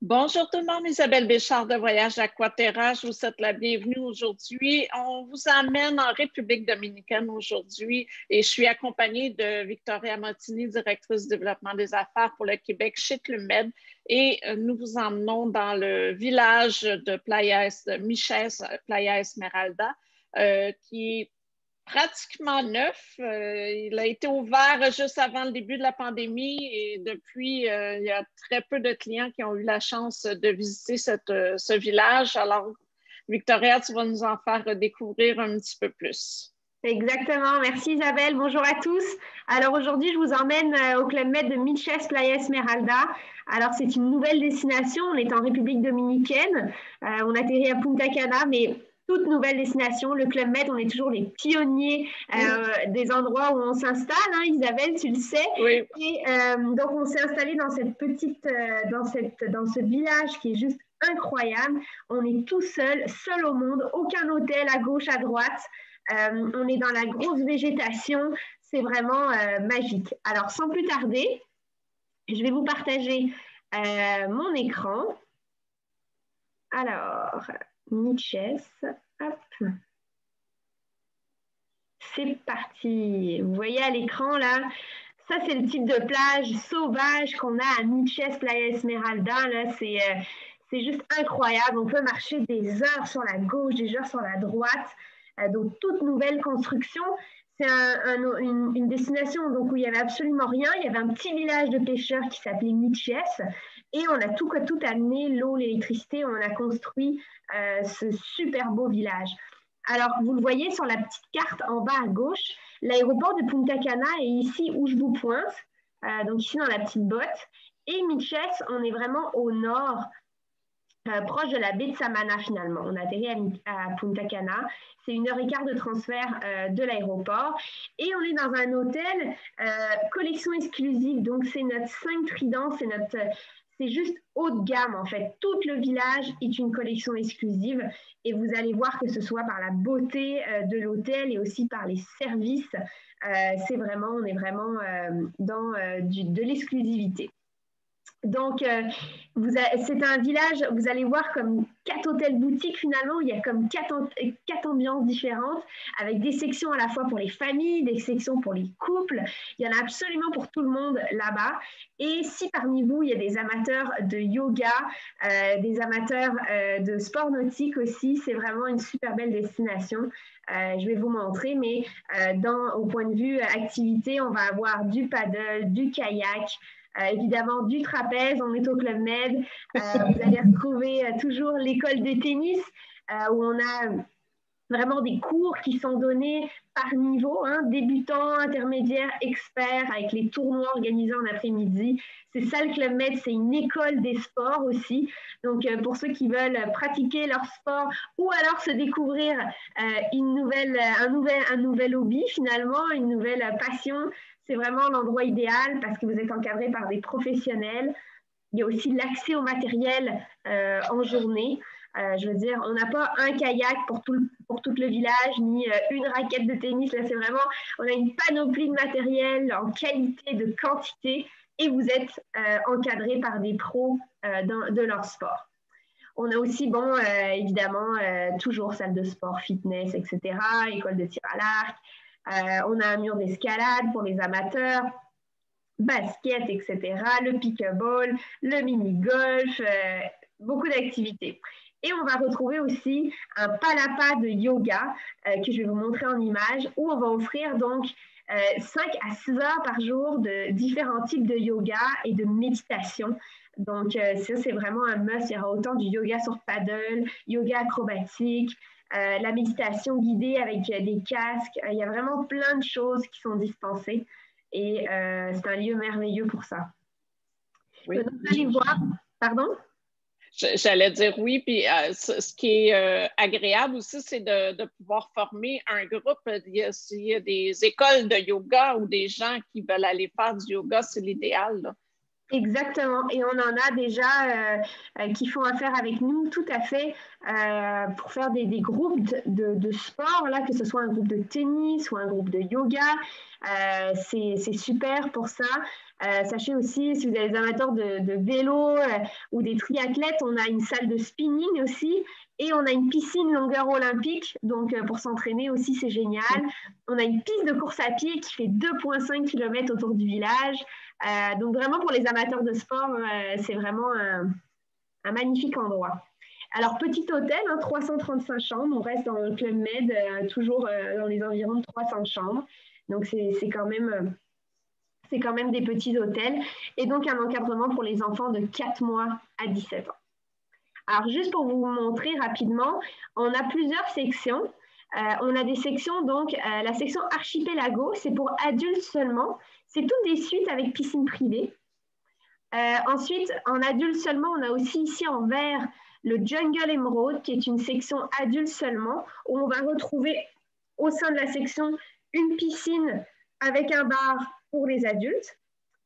Bonjour tout le monde, Isabelle Béchard de Voyage Aquaterra. Je vous souhaite la bienvenue aujourd'hui. On vous emmène en République dominicaine aujourd'hui et je suis accompagnée de Victoria Mottini, directrice du développement des affaires pour le Québec chez Club Med. Et nous vous emmenons dans le village de Playa Miches, Playa Esmeralda, qui est pratiquement neuf. Il a été ouvert juste avant le début de la pandémie et depuis, il y a très peu de clients qui ont eu la chance de visiter ce village. Alors, Victoria, tu vas nous en faire découvrir un petit peu plus. Exactement. Merci Isabelle. Bonjour à tous. Alors aujourd'hui, je vous emmène au Club Med de Miches Playa Esmeralda. Alors c'est une nouvelle destination. On est en République dominicaine. On atterrit à Punta Cana, mais toute nouvelle destination. Le Club Med, on est toujours les pionniers des endroits où on s'installe. Hein, Isabelle, tu le sais. Oui. Et donc on s'est installé dans cette petite, dans ce village qui est juste incroyable. On est tout seul au monde. Aucun hôtel à gauche, à droite. On est dans la grosse végétation, c'est vraiment magique. Alors, sans plus tarder, je vais vous partager mon écran. Alors, Miches, hop. C'est parti. Vous voyez à l'écran là, ça c'est le type de plage sauvage qu'on a à Miches Playa Esmeralda. Là, c'est juste incroyable. On peut marcher des heures sur la gauche, des heures sur la droite. Donc, toute nouvelle construction. C'est une destination donc, où il n'y avait absolument rien. Il y avait un petit village de pêcheurs qui s'appelait Miches. Et on a tout amené, l'eau, l'électricité. On a construit ce super beau village. Alors, vous le voyez sur la petite carte en bas à gauche. L'aéroport de Punta Cana est ici où je vous pointe. Donc, ici dans la petite botte. Et Miches, on est vraiment au nord, proche de la baie de Samana finalement. On a atterri à Punta Cana. C'est 1h15 de transfert de l'aéroport. Et on est dans un hôtel collection exclusive. Donc, c'est notre 5 Trident. C'est juste haut de gamme en fait. Tout le village est une collection exclusive. Et vous allez voir que ce soit par la beauté de l'hôtel et aussi par les services. On est vraiment dans de l'exclusivité. Donc, c'est un village, vous allez voir comme 4 hôtels boutiques finalement, il y a comme 4 ambiances différentes avec des sections à la fois pour les familles, des sections pour les couples. Il y en a absolument pour tout le monde là-bas. Et si parmi vous, il y a des amateurs de yoga, des amateurs de sport nautique aussi, c'est vraiment une super belle destination. Je vais vous montrer, mais au point de vue activité, on va avoir du paddle, du kayak, évidemment du trapèze, on est au Club Med. Vous allez retrouver toujours l'école de tennis où on a vraiment des cours qui sont donnés par niveau, hein, débutants, intermédiaires, experts, avec les tournois organisés en après-midi. C'est ça le Club Med, c'est une école des sports aussi. Donc, pour ceux qui veulent pratiquer leur sport ou alors se découvrir un nouvel hobby finalement, une nouvelle passion, c'est vraiment l'endroit idéal parce que vous êtes encadré par des professionnels. Il y a aussi l'accès au matériel en journée. Je veux dire, on n'a pas un kayak pour tout le village, ni une raquette de tennis. Là, c'est vraiment, on a une panoplie de matériel en qualité, de quantité, et vous êtes encadré par des pros de leur sport. On a aussi, évidemment, toujours salle de sport, fitness, etc., école de tir à l'arc. On a un mur d'escalade pour les amateurs, basket, etc., le pick-a-ball, le mini-golf, beaucoup d'activités. Et on va retrouver aussi un palapa de yoga que je vais vous montrer en image, où on va offrir donc 5 à 6 heures par jour de différents types de yoga et de méditation. Donc, ça, c'est vraiment un must. Il y aura autant du yoga sur paddle, yoga acrobatique, la méditation guidée avec des casques. Il y a vraiment plein de choses qui sont dispensées. Et c'est un lieu merveilleux pour ça. Oui. Donc, vous allez voir. Pardon? J'allais dire oui, puis ce qui est agréable aussi, c'est de pouvoir former un groupe. S'il y a des écoles de yoga ou des gens qui veulent aller faire du yoga, c'est l'idéal. Exactement. Et on en a déjà qui font affaire avec nous, tout à fait, pour faire des groupes de sport, là, que ce soit un groupe de tennis ou un groupe de yoga. C'est super pour ça. Sachez aussi, si vous avez des amateurs de vélo ou des triathlètes, on a une salle de spinning aussi et on a une piscine longueur olympique. Donc, pour s'entraîner aussi, c'est génial. On a une piste de course à pied qui fait 2,5 km autour du village. Donc, vraiment, pour les amateurs de sport, c'est vraiment un magnifique endroit. Alors, petit hôtel, 335 chambres. On reste dans le Club Med, toujours dans les environs de 300 chambres. Donc, c'est quand même des petits hôtels. Et donc, un encadrement pour les enfants de 4 mois à 17 ans. Alors, juste pour vous montrer rapidement, on a plusieurs sections. On a des sections, donc la section Archipelago, c'est pour adultes seulement. C'est toutes des suites avec piscine privée. Ensuite, en adultes seulement, on a aussi ici en vert le Jungle Emerald, qui est une section adulte seulement, où on va retrouver au sein de la section une piscine avec un bar pour les adultes.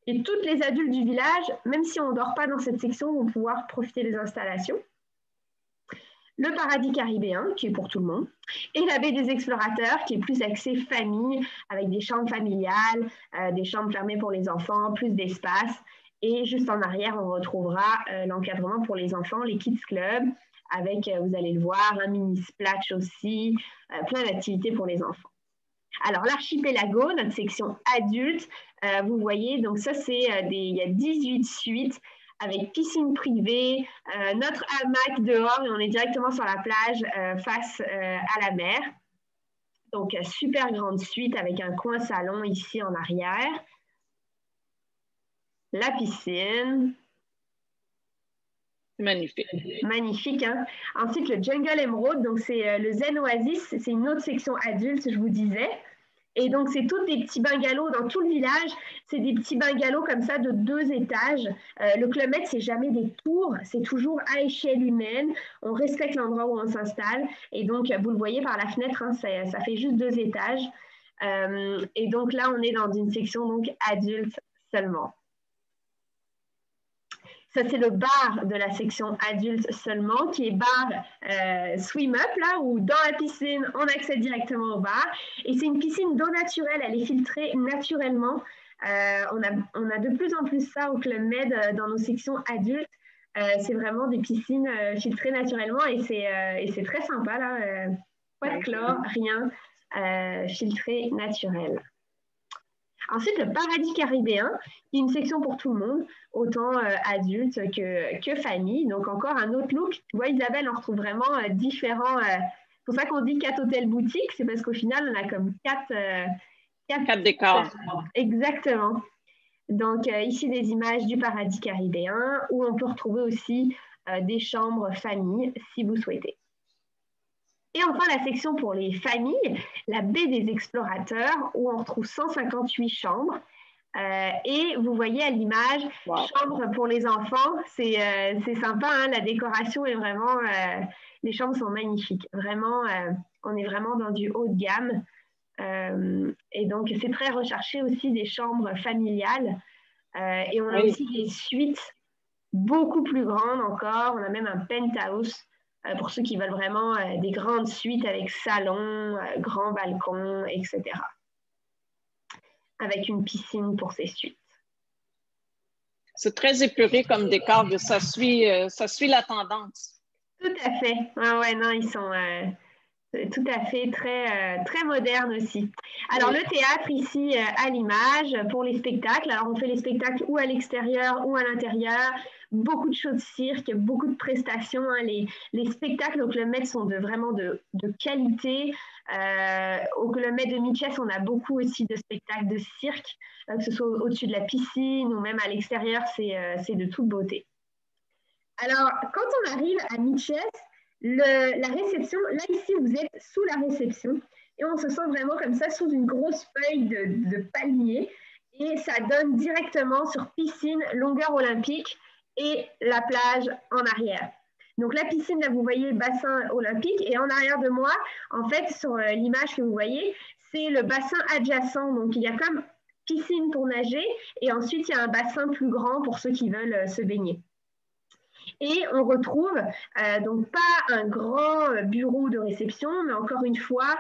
Et toutes les adultes du village, même si on ne dort pas dans cette section, vont pouvoir profiter des installations. Le Paradis Caribéen, qui est pour tout le monde, et la Baie des Explorateurs, qui est plus axée famille, avec des chambres familiales, des chambres fermées pour les enfants, plus d'espace. Et juste en arrière, on retrouvera l'encadrement pour les enfants, les Kids Club, avec, vous allez le voir, un mini splash aussi, plein d'activités pour les enfants. Alors, l'archipelago, notre section adulte, vous voyez, donc ça, il y a 18 suites avec piscine privée, notre hamac dehors et on est directement sur la plage face à la mer. Donc, super grande suite avec un coin salon ici en arrière. La piscine. Magnifique. Magnifique, hein? Ensuite, le Jungle Emerald, donc c'est le Zen Oasis, c'est une autre section adulte, je vous disais. Et donc, c'est tous des petits bungalows dans tout le village. C'est des petits bungalows comme ça de 2 étages. Le Club Med, c'est jamais des tours, c'est toujours à échelle humaine. On respecte l'endroit où on s'installe. Et donc, vous le voyez par la fenêtre, hein, ça fait juste 2 étages. Et donc là, on est dans une section donc adulte seulement. Ça, c'est le bar de la section adulte seulement, qui est bar swim up, là, où dans la piscine, on accède directement au bar. Et c'est une piscine d'eau naturelle, elle est filtrée naturellement. On a de plus en plus ça au Club Med dans nos sections adultes. C'est vraiment des piscines filtrées naturellement et c'est très sympa, là. Pas de chlore, rien, filtré naturel. Ensuite, le Paradis Caribéen, qui est une section pour tout le monde, autant adultes que famille. Donc, encore un autre look. Tu vois, Isabelle, on retrouve vraiment différents. C'est pour ça qu'on dit 4 hôtels boutiques, c'est parce qu'au final, on a comme 4 décors. Exactement. Donc, ici, des images du Paradis Caribéen, où on peut retrouver aussi des chambres famille, si vous souhaitez. Et enfin, la section pour les familles, la Baie des Explorateurs, où on retrouve 158 chambres. Et vous voyez à l'image, wow. Chambre pour les enfants, c'est sympa, hein, la décoration est vraiment, les chambres sont magnifiques. Vraiment, on est vraiment dans du haut de gamme. Et donc, c'est très recherché aussi des chambres familiales. Et on a aussi des suites beaucoup plus grandes encore. On a même un penthouse. Pour ceux qui veulent vraiment des grandes suites avec salon, grand balcon, etc. Avec une piscine pour ces suites. C'est très épuré comme décor, ça suit la tendance. Tout à fait. Ah ouais, non, ils sont tout à fait très modernes aussi. Alors, le théâtre ici à l'image pour les spectacles. Alors, on fait les spectacles ou à l'extérieur ou à l'intérieur. Beaucoup de shows de cirque, beaucoup de prestations. Hein. Les spectacles au Club Med sont vraiment de qualité. Au Club Med de Mitchess, on a beaucoup aussi de spectacles de cirque, que ce soit au-dessus de la piscine ou même à l'extérieur, c'est de toute beauté. Alors, quand on arrive à Mitchess, la réception, là ici, vous êtes sous la réception et on se sent vraiment comme ça sous une grosse feuille de palmier et ça donne directement sur piscine, longueur olympique et la plage en arrière. Donc la piscine, là, vous voyez le bassin olympique et en arrière de moi, en fait, sur l'image que vous voyez, c'est le bassin adjacent. Donc il y a comme piscine pour nager et ensuite il y a un bassin plus grand pour ceux qui veulent se baigner. Et on retrouve donc pas un grand bureau de réception, mais encore une fois,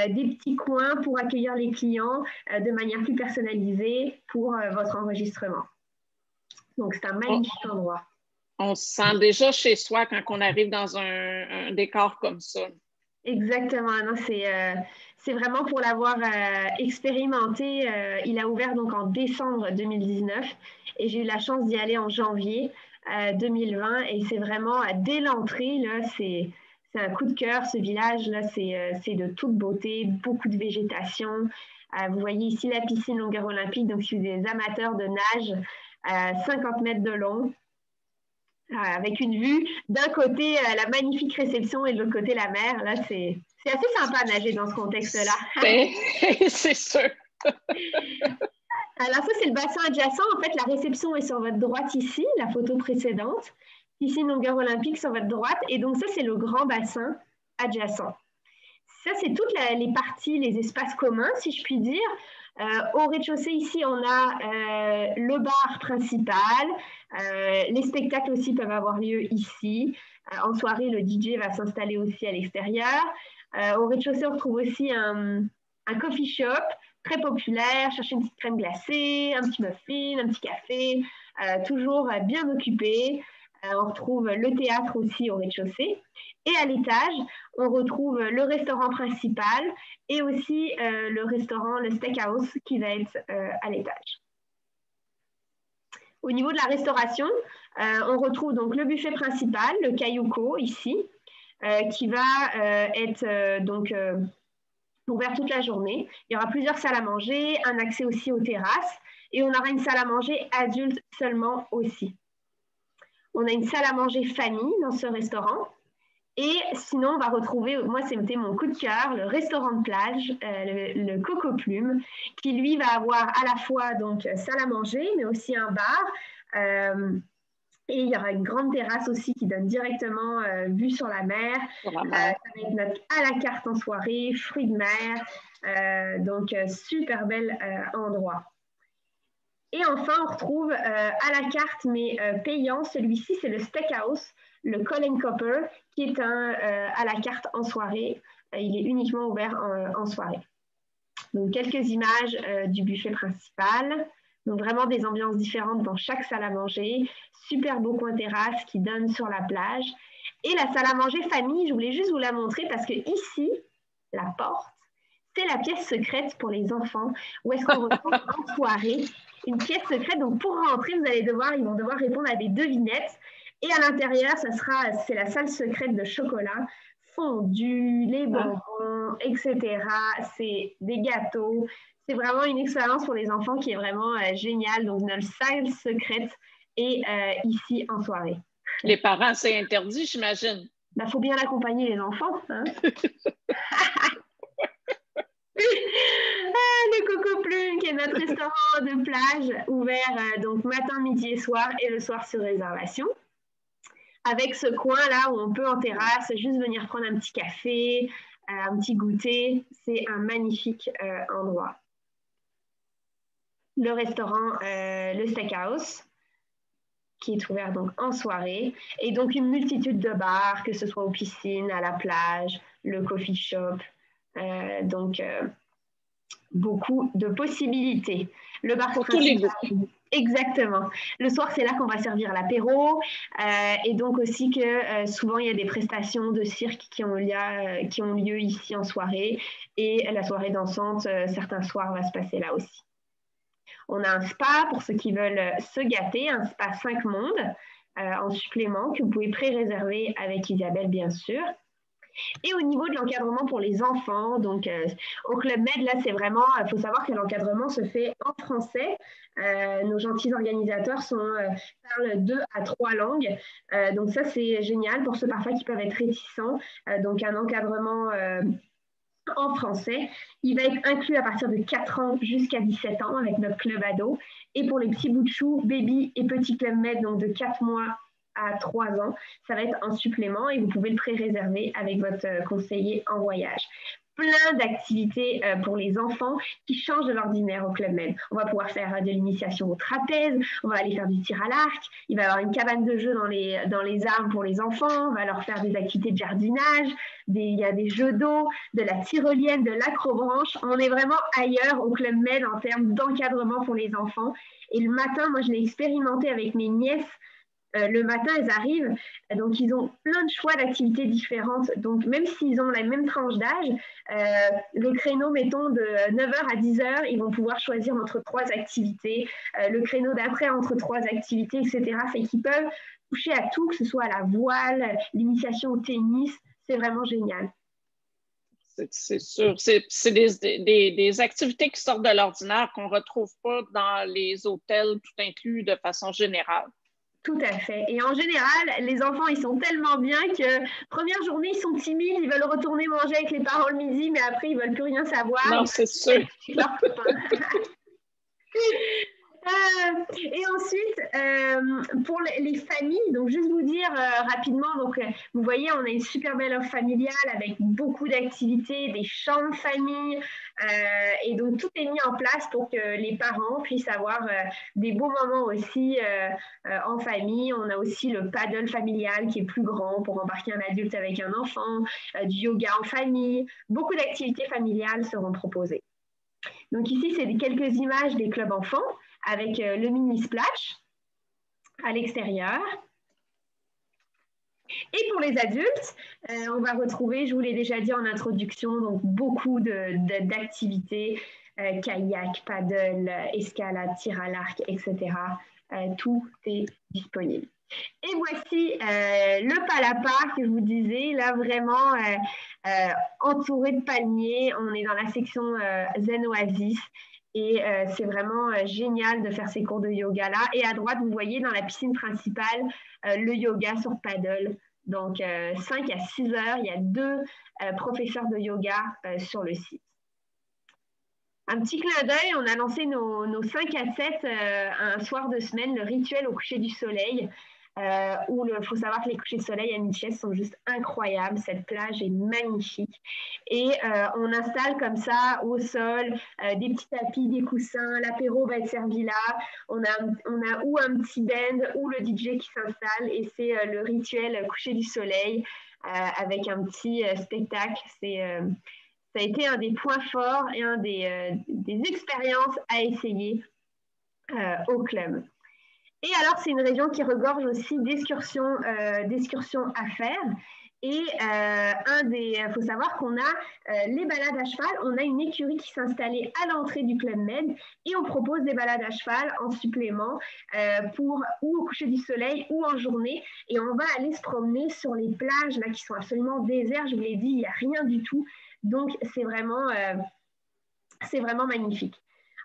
des petits coins pour accueillir les clients de manière plus personnalisée pour votre enregistrement. Donc, c'est un magnifique endroit. On se sent déjà chez soi quand on arrive dans un décor comme ça. Exactement. C'est vraiment pour l'avoir expérimenté. Il a ouvert donc en décembre 2019 et j'ai eu la chance d'y aller en janvier 2020 et c'est vraiment dès l'entrée, là, c'est un coup de cœur. Ce village, là, c'est de toute beauté, beaucoup de végétation. Vous voyez ici la piscine longueur olympique, donc si vous êtes des amateurs de nage, 50 mètres de long. Avec une vue d'un côté la magnifique réception et de l'autre côté la mer. Là, c'est assez sympa de nager dans ce contexte-là. C'est sûr. Alors ça, c'est le bassin adjacent. En fait, la réception est sur votre droite ici, la photo précédente. Ici, une longueur olympique sur votre droite. Et donc ça, c'est le grand bassin adjacent. Ça, c'est toutes les parties, les espaces communs, si je puis dire. Au rez-de-chaussée, ici, on a le bar principal. Les spectacles aussi peuvent avoir lieu ici. En soirée, le DJ va s'installer aussi à l'extérieur. Au rez-de-chaussée, on retrouve aussi un coffee shop très populaire. Chercher une petite crème glacée, un petit muffin, un petit café. Toujours bien occupé. On retrouve le théâtre aussi au rez-de-chaussée. Et à l'étage, on retrouve le restaurant principal et aussi le restaurant, le steakhouse, qui va être à l'étage. Au niveau de la restauration, on retrouve donc le buffet principal, le Cayuco, ici, qui va être ouvert toute la journée. Il y aura plusieurs salles à manger, un accès aussi aux terrasses, et on aura une salle à manger adulte seulement aussi. On a une salle à manger famille dans ce restaurant. Et sinon, on va retrouver, moi, c'était mon coup de cœur, le restaurant de plage, le Coco Plume, qui, lui, va avoir à la fois donc salle à manger, mais aussi un bar. Et il y aura une grande terrasse aussi qui donne directement vue sur la mer. Ça va être notre à la carte en soirée, fruits de mer. Donc, super bel endroit. Et enfin, on retrouve à la carte, mais payant, celui-ci, c'est le Steakhouse, le Colin Copper, qui est à la carte en soirée. Il est uniquement ouvert en soirée. Donc, quelques images du buffet principal. Donc, vraiment des ambiances différentes dans chaque salle à manger. Super beau coin terrasse qui donne sur la plage. Et la salle à manger famille, je voulais juste vous la montrer parce que ici, la porte, c'est la pièce secrète pour les enfants, où est-ce qu'on retrouve en soirée une pièce secrète. Donc, pour rentrer, ils vont devoir répondre à des devinettes. Et à l'intérieur, c'est la salle secrète de chocolat, fondu, les bonbons, etc. C'est des gâteaux. C'est vraiment une expérience pour les enfants qui est vraiment géniale. Donc, notre salle secrète est ici en soirée. Les parents, c'est interdit, j'imagine. Il faut bien accompagner les enfants. Hein? Le Coco Plume, qui est notre restaurant de plage ouvert donc matin, midi et soir, et le soir sur réservation. Avec ce coin-là où on peut en terrasse juste venir prendre un petit café, un petit goûter. C'est un magnifique endroit. Le restaurant, le Steakhouse, qui est ouvert donc en soirée, et donc une multitude de bars, que ce soit aux piscines, à la plage, le coffee shop. Beaucoup de possibilités. Le bar pour tous les goûts. Exactement. Le soir, c'est là qu'on va servir l'apéro et donc aussi que souvent, il y a des prestations de cirque qui ont lieu ici en soirée et la soirée dansante, certains soirs, va se passer là aussi. On a un spa pour ceux qui veulent se gâter, un spa 5 mondes en supplément que vous pouvez pré-réserver avec Isabelle, bien sûr. Et au niveau de l'encadrement pour les enfants, donc au Club Med, là, c'est vraiment, il faut savoir que l'encadrement se fait en français. Nos gentils organisateurs parlent 2 à 3 langues. Donc ça, c'est génial pour ceux parfois qui peuvent être réticents. Donc un encadrement en français. Il va être inclus à partir de 4 ans jusqu'à 17 ans avec notre club ado. Et pour les petits bouts de chou, baby et petit Club Med, donc de 4 mois à 3 ans, ça va être un supplément et vous pouvez le pré-réserver avec votre conseiller en voyage. plein d'activités pour les enfants qui changent de l'ordinaire au Club Med. On va pouvoir faire de l'initiation au trapèze, on va aller faire du tir à l'arc, il va y avoir une cabane de jeu dans les arbres pour les enfants, on va leur faire des activités de jardinage, il y a des jeux d'eau, de la tyrolienne, de l'acrobranche. On est vraiment ailleurs au Club Med en termes d'encadrement pour les enfants. Et le matin, moi je l'ai expérimenté avec mes nièces. Le matin, elles arrivent, donc ils ont plein de choix d'activités différentes. Donc, même s'ils ont la même tranche d'âge, le créneau, mettons, de 9h à 10h, ils vont pouvoir choisir entre 3 activités. Le créneau d'après, entre 3 activités, etc. Fait qu'ils peuvent toucher à tout, que ce soit à la voile, l'initiation au tennis. C'est vraiment génial. C'est sûr. C'est des activités qui sortent de l'ordinaire qu'on ne retrouve pas dans les hôtels tout inclus de façon générale. Tout à fait. Et en général, les enfants, ils sont tellement bien que première journée, ils sont timides, ils veulent retourner manger avec les parents le midi, mais après, ils ne veulent plus rien savoir. Non, c'est sûr. Et ensuite, pour les familles, donc juste vous dire rapidement, donc vous voyez, on a une super belle offre familiale avec beaucoup d'activités, des chambres famille, et donc tout est mis en place pour que les parents puissent avoir des beaux moments aussi en famille. On a aussi le paddle familial qui est plus grand pour embarquer un adulte avec un enfant, du yoga en famille. Beaucoup d'activités familiales seront proposées. Donc ici, c'est quelques images des clubs enfants avec le mini splash à l'extérieur. Et pour les adultes, on va retrouver, je vous l'ai déjà dit en introduction, donc beaucoup d'activités, kayak, paddle, escalade, tir à l'arc, etc. Tout est disponible. Et voici le Palapa que je vous disais, là vraiment entouré de palmiers. On est dans la section Zen Oasis. Et c'est vraiment génial de faire ces cours de yoga là. Et à droite, vous voyez dans la piscine principale, le yoga sur paddle. Donc 5 à 6 heures, il y a 2 professeurs de yoga sur le site. Un petit clin d'œil, on a lancé nos 5 à 7 un soir de semaine, le rituel au coucher du soleil. Où il faut savoir que les couchers de soleil à Mitchell sont juste incroyables. Cette plage est magnifique. Et on installe comme ça au sol des petits tapis, des coussins. L'apéro va être servi là. On a ou un petit band ou le DJ qui s'installe. Et c'est le rituel coucher du soleil avec un petit spectacle. Ça a été un des points forts et un des expériences à essayer au club. Et alors, c'est une région qui regorge aussi d'excursions à faire. Et il faut savoir qu'on a les balades à cheval. On a une écurie qui s'est installée à l'entrée du Club Med et on propose des balades à cheval en supplément ou au coucher du soleil ou en journée. Et on va aller se promener sur les plages là, qui sont absolument désertes. Je vous l'ai dit, il n'y a rien du tout. Donc, c'est vraiment magnifique.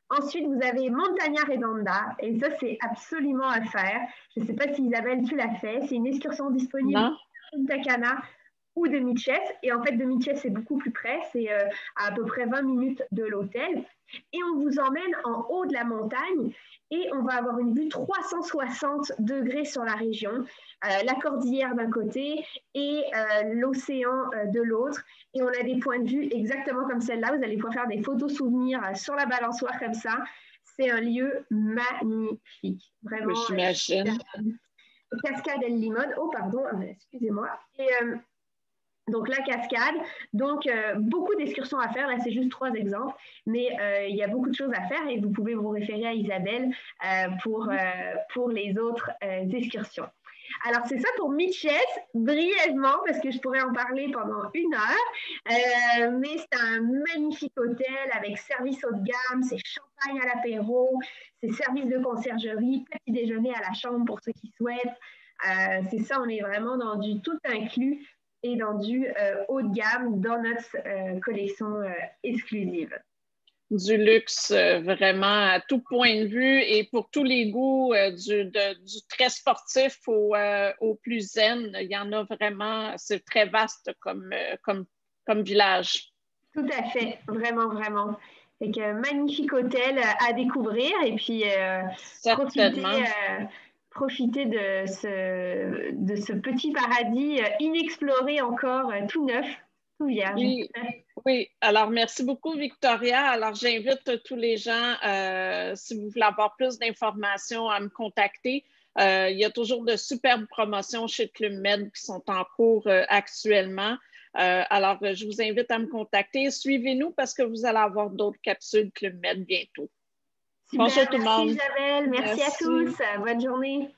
Ensuite, vous avez Montagna Redonda, et ça, c'est absolument à faire. Je ne sais pas si Isabelle, tu l'as fait. C'est une excursion disponible de Punta Cana ou de Mitchell. Et en fait, de Mitchell, c'est beaucoup plus près. C'est à peu près 20 minutes de l'hôtel. Et on vous emmène en haut de la montagne et on va avoir une vue 360 degrés sur la région, la cordillère d'un côté et l'océan de l'autre. Et on a des points de vue exactement comme celle-là. Vous allez pouvoir faire des photos souvenirs sur la balançoire comme ça. C'est un lieu magnifique. Vraiment. J'imagine. Cascade El Limon. Oh, pardon, excusez-moi. Et donc la cascade, donc beaucoup d'excursions à faire, là c'est juste 3 exemples, mais il y a beaucoup de choses à faire et vous pouvez vous référer à Isabelle pour les autres excursions. Alors c'est ça pour Mitchell, brièvement, parce que je pourrais en parler pendant 1 heure, mais c'est un magnifique hôtel avec service haut de gamme, c'est champagne à l'apéro, c'est service de conciergerie, petit déjeuner à la chambre pour ceux qui souhaitent, c'est ça, on est vraiment dans du tout inclus et dans du haut de gamme dans notre collection exclusive. Du luxe, vraiment, à tout point de vue et pour tous les goûts, du très sportif au plus zen. Il y en a vraiment, c'est très vaste comme village. Tout à fait, vraiment, vraiment. Fait que magnifique hôtel à découvrir et puis profiter de ce petit paradis inexploré encore, tout neuf, tout vierge. Oui, alors merci beaucoup, Victoria. Alors, j'invite tous les gens, si vous voulez avoir plus d'informations, à me contacter. Il y a toujours de superbes promotions chez Club Med qui sont en cours actuellement. Alors, je vous invite à me contacter. Suivez-nous parce que vous allez avoir d'autres capsules Club Med bientôt. Super, Bonjour tout le merci monde. Isabelle, merci à Merci. tous, bonne journée.